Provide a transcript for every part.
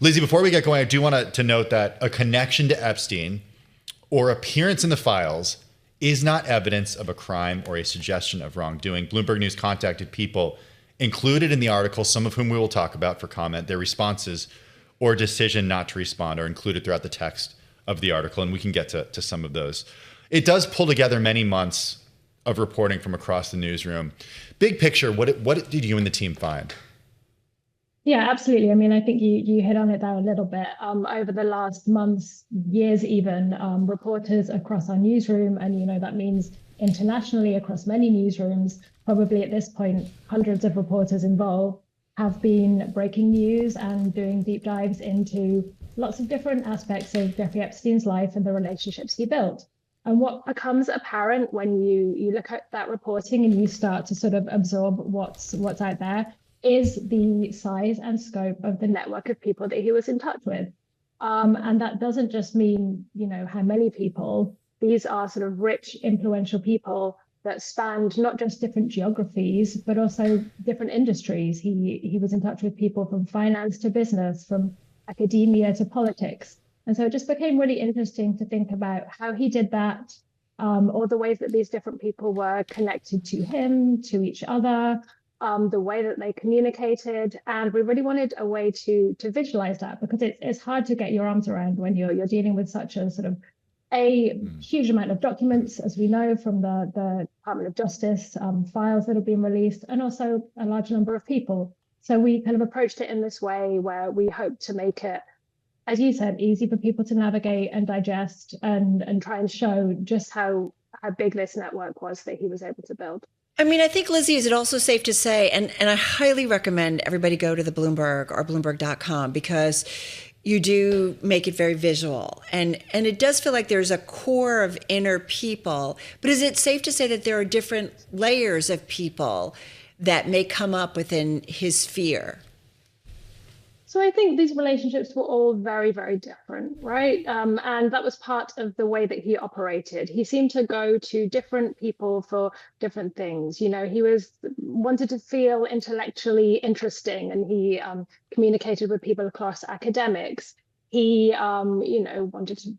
Lizzie, before we get going, I do want to note that a connection to Epstein or appearance in the files is not evidence of a crime or a suggestion of wrongdoing. Bloomberg News contacted people included in the article, some of whom we will talk about for comment. Their responses or decision not to respond are included throughout the text of the article, and we can get to some of those. It does pull together many months of reporting from across the newsroom. Big picture, what did you and the team find? Yeah, absolutely. I mean, I think you hit on it there a little bit. Over the last months, years even, reporters across our newsroom, and that means internationally across many newsrooms, probably at this point, hundreds of reporters involved, have been breaking news and doing deep dives into lots of different aspects of Jeffrey Epstein's life and the relationships he built. And what becomes apparent when you look at that reporting and you start to sort of absorb what's out there is the size and scope of the network of people that he was in touch with. And that doesn't just mean, how many people. These are sort of rich, influential people that spanned not just different geographies, but also different industries. He was in touch with people from finance to business, from academia to politics. And so it just became really interesting to think about how he did that, all the ways that these different people were connected to him, to each other, the way that they communicated. And we really wanted a way to visualize that, because it's hard to get your arms around when you're dealing with such a sort of huge amount of documents, as we know from the Department of Justice files that have been released, and also a large number of people. So we kind of approached it in this way where we hope to make it, as you said, easy for people to navigate and digest and try and show just how big this network was that he was able to build. I mean, I think, Lizzie, is it also safe to say, and I highly recommend everybody go to the Bloomberg or Bloomberg.com, because you do make it very visual. And it does feel like there's a core of inner people. But is it safe to say that there are different layers of people that may come up within his sphere? So I think these relationships were all very, very different, right? And that was part of the way that he operated. He seemed to go to different people for different things. He wanted to feel intellectually interesting, and he communicated with people across academics. He, wanted to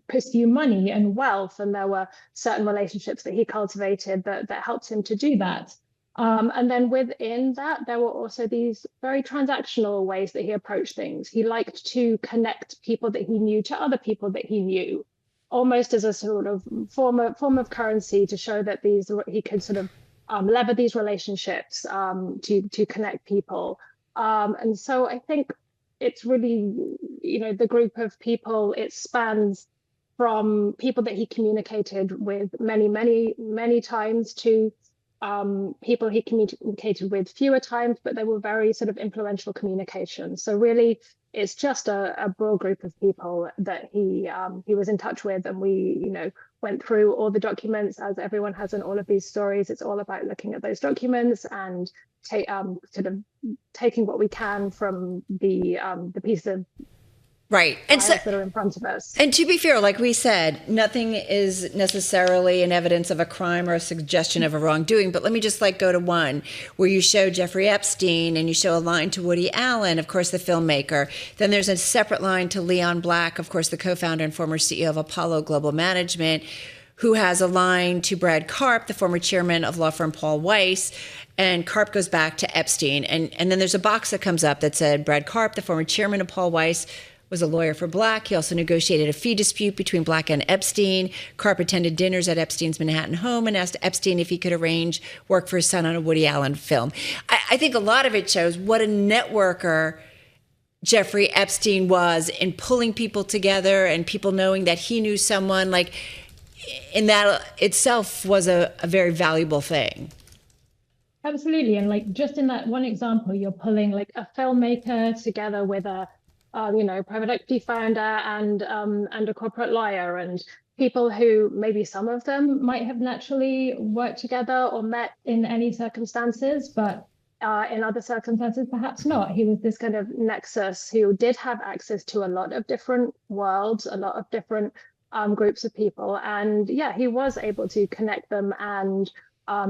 pursue money and wealth, and there were certain relationships that he cultivated that helped him to do that. And then within that, there were also these very transactional ways that he approached things. He liked to connect people that he knew to other people that he knew, almost as a sort of form of currency, to show that he could sort of lever these relationships to connect people. And so I think it's really, the group of people, it spans from people that he communicated with many, many, many times to people he communicated with fewer times, but they were very sort of influential communications. So really, it's just a broad group of people that he was in touch with, and we went through all the documents, as everyone has in all of these stories. It's all about looking at those documents and sort of taking what we can from the piece of right, and so that are in front of us. And to be fair, like we said, nothing is necessarily an evidence of a crime or a suggestion of a wrongdoing. But let me just go to one where you show Jeffrey Epstein and you show a line to Woody Allen, of course, the filmmaker. Then there's a separate line to Leon Black, of course, the co-founder and former CEO of Apollo Global Management, who has a line to Brad Karp, the former chairman of law firm Paul Weiss. And Karp goes back to Epstein. And then there's a box that comes up that said Brad Karp, the former chairman of Paul Weiss, was a lawyer for Black. He also negotiated a fee dispute between Black and Epstein. Karp attended dinners at Epstein's Manhattan home and asked Epstein if he could arrange work for his son on a Woody Allen film. I think a lot of it shows what a networker Jeffrey Epstein was in pulling people together, and people knowing that he knew someone. In that itself was a very valuable thing. Absolutely. And just in that one example, you're pulling a filmmaker together with a private equity founder and a corporate lawyer, and people who maybe some of them might have naturally worked together or met in any circumstances, but in other circumstances, perhaps not. He was this kind of nexus who did have access to a lot of different worlds, a lot of different groups of people. And yeah, he was able to connect them and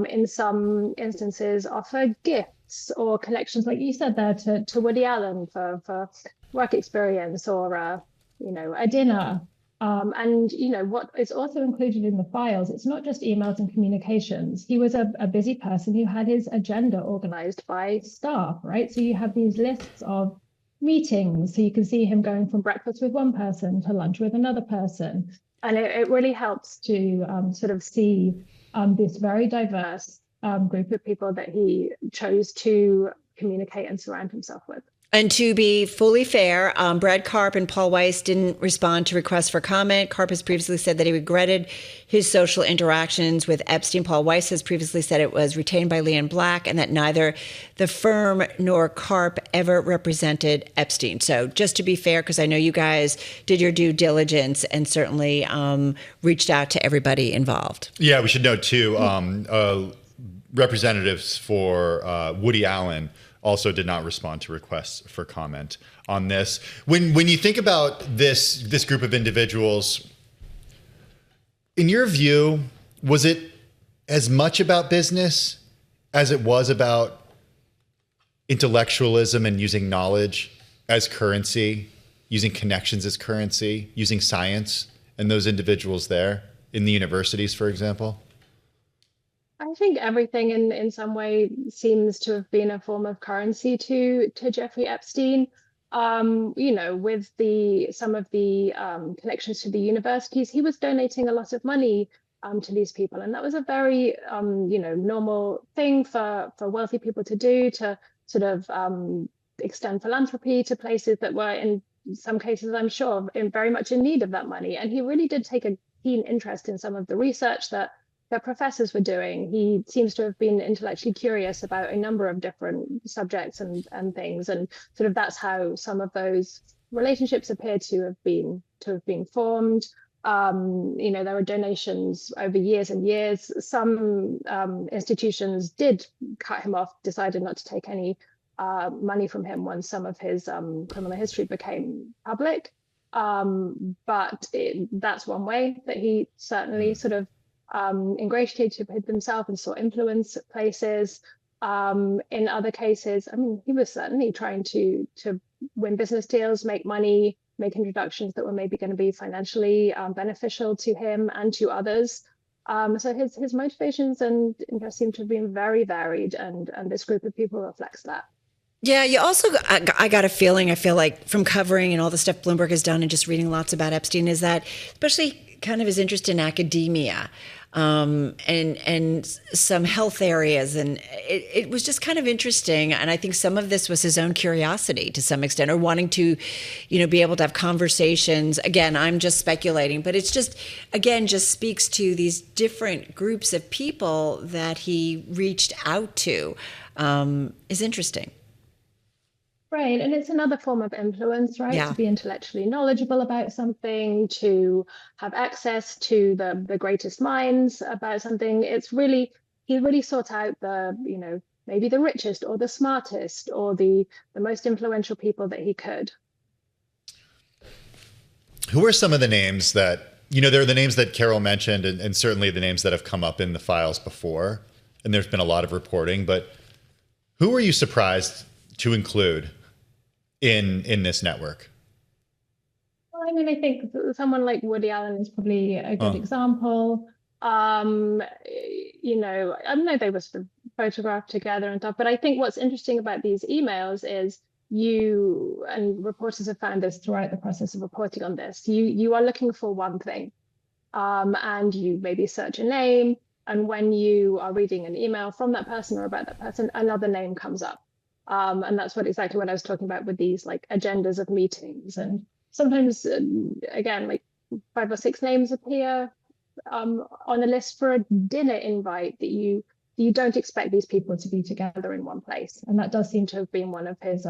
in some instances offer gifts gifts or connections, like you said there, to Woody Allen for work experience or a dinner. And what is also included in the files, it's not just emails and communications. He was a busy person who had his agenda organized by staff, right? So you have these lists of meetings. So you can see him going from breakfast with one person to lunch with another person. And it really helps to sort of see this very diverse group of people that he chose to communicate and surround himself with. And to be fully fair, Brad Karp and Paul Weiss didn't respond to requests for comment. Karp has previously said that he regretted his social interactions with Epstein. Paul Weiss has previously said it was retained by Leon Black and that neither the firm nor Karp ever represented Epstein. So just to be fair, because I know you guys did your due diligence and certainly reached out to everybody involved. Yeah, we should note too, representatives for Woody Allen also did not respond to requests for comment on this. When you think about this group of individuals, in your view, was it as much about business as it was about intellectualism and using knowledge as currency, using connections as currency, using science and those individuals there in the universities, for example? I think everything in some way seems to have been a form of currency to Jeffrey Epstein. With some of the connections to the universities, he was donating a lot of money to these people, and that was a very normal thing for wealthy people to do, to sort of extend philanthropy to places that were in some cases, I'm sure, very much in need of that money. And he really did take a keen interest in some of the research that professors were doing. He seems to have been intellectually curious about a number of different subjects and things, and sort of that's how some of those relationships appear to have been formed. There were donations over years and years. Some institutions did cut him off, decided not to take any money from him once some of his criminal history became public. But that's one way that he certainly sort of ingratiated with himself and sought influence at places. In other cases, I mean, he was certainly trying to win business deals, make money, make introductions that were maybe going to be financially beneficial to him and to others. So his motivations and interests seem to have been very varied, and this group of people reflects that. Yeah, you also, I got a feeling, I feel like from covering and all the stuff Bloomberg has done and just reading lots about Epstein, is that especially kind of his interest in academia and some health areas. And it was just kind of interesting. And I think some of this was his own curiosity to some extent, or wanting to, be able to have conversations. Again, I'm just speculating, but it's just, again, just speaks to these different groups of people that he reached out to is interesting. Right. And it's another form of influence, right? Yeah. To be intellectually knowledgeable about something, to have access to the greatest minds about something. He really sought out maybe the richest or the smartest or the most influential people that he could. Who are some of the names that, there are the names that Carol mentioned and certainly the names that have come up in the files before, and there's been a lot of reporting, but who were you surprised to include in this network? Well, I mean, I think someone like Woody Allen is probably a good example. I know they were sort of photographed together and stuff, but I think what's interesting about these emails is and reporters have found this throughout the process of reporting on this, you are looking for one thing, and you maybe search a name, and when you are reading an email from that person or about that person, another name comes up. And that's exactly what I was talking about with these like agendas of meetings. And sometimes, again, like 5 or 6 names appear on a list for a dinner invite that you don't expect these people to be together in one place. And that does seem to have been one of his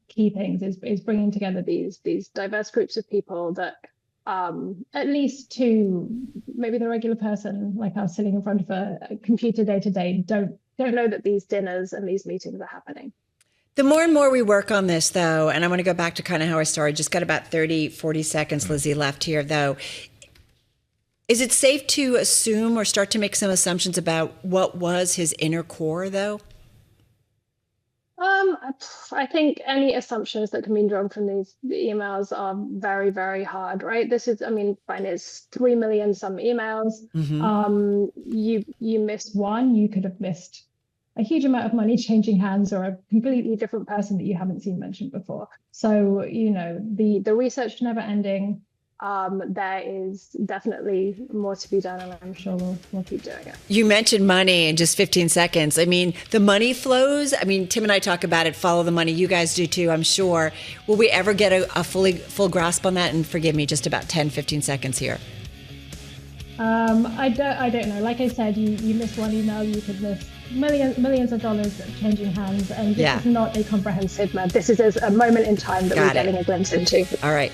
key things is bringing together these diverse groups of people that at least to maybe the regular person like us sitting in front of a computer day to day don't know that these dinners and these meetings are happening. The more and more we work on this, though, and I want to go back to kind of how I started, just got about 30, 40 seconds, Lizzie, left here, though. Is it safe to assume or start to make some assumptions about what was his inner core, though? I think any assumptions that can be drawn from these emails are very, very hard, right? This is, I mean, fine, it's 3 million some emails. You missed one, you could have missed a huge amount of money changing hands, or a completely different person that you haven't seen mentioned before. So, the research never ending. There is definitely more to be done, and I'm sure we'll keep doing it. You mentioned money in just 15 seconds. I mean, the money flows. I mean, Tim and I talk about it, follow the money. You guys do too, I'm sure. Will we ever get a full grasp on that? And forgive me, just about 10, 15 seconds here. I don't know. Like I said, you miss one email, you could miss millions of dollars changing hands, and this is not a comprehensive map. This is a moment in time that we're getting a glimpse into. All right.